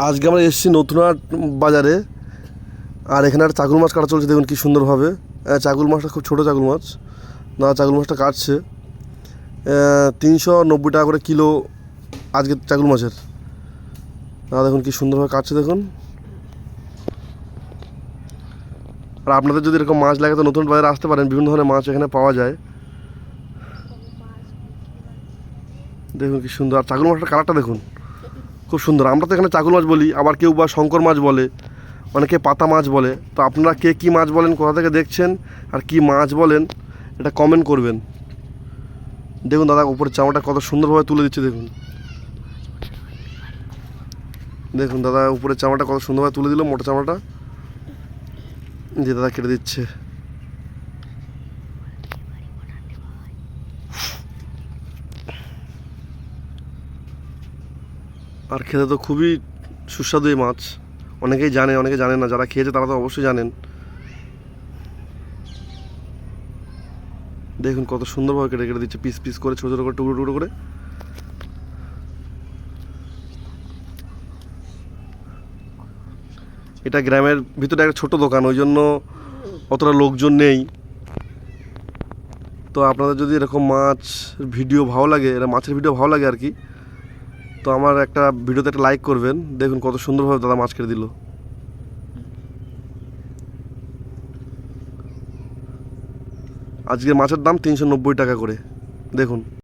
আজকে আমরা এসেছি নতুনহাট বাজারে। আর এখানে একটা চাকুল মাছ কাটা চলছে, দেখুন কি সুন্দরভাবে। চাকুল মাছটা খুব ছোটো চাকুল মাছ, না চাকুল মাছটা কাটছে 390 টাকা করে কিলো আজকে চাকুল মাছের। না দেখুন কি সুন্দরভাবে কাটছে দেখুন। আর আপনাদের যদি এরকম মাছ লাগে তো নতুন বাজারে আসতে পারেন, বিভিন্ন ধরনের মাছ এখানে পাওয়া যায়। দেখুন কি সুন্দর। আর চাকুল মাছটার কালারটা দেখুন খুব সুন্দর। আমরা তো এখানে চাকুল মাছ বলি, আবার কেউ বা শঙ্কর মাছ বলে, অনেকে পাতা মাছ বলে। তো আপনারা কে কী মাছ বলেন, কোথা থেকে দেখছেন আর কি মাছ বলেন এটা কমেন্ট করবেন। দেখুন দাদা উপরের চামড়াটা কত সুন্দরভাবে তুলে দিচ্ছে দেখুন। দেখুন দাদা উপরের চামড়াটা কত সুন্দরভাবে তুলে দিল, মোটা চামড়াটা যে দাদা কেটে দিচ্ছে। আর খেতে তো খুবই সুস্বাদু এই মাছ। অনেকেই জানে, অনেকে জানেন না। যারা খেয়েছে তারা তো অবশ্যই জানেন। দেখুন কত সুন্দরভাবে কেটে কেটে দিচ্ছে, পিস পিস করে, ছোটো ছোটো করে, টুকরো টুকরো করে। এটা গ্রামের ভিতরে একটা ছোটো দোকান, ওই জন্য অতটা লোকজন নেই। তো আপনাদের যদি এরকম মাছ ভিডিও ভালো লাগে, এরা মাছের ভিডিও ভালো লাগে আর কি, তো আমার একটা ভিডিওতে একটা লাইক করবেন। দেখুন কত সুন্দরভাবে দাদা মাছ কেটে দিল। আজকে মাছের দাম 390 টাকা করে, দেখুন।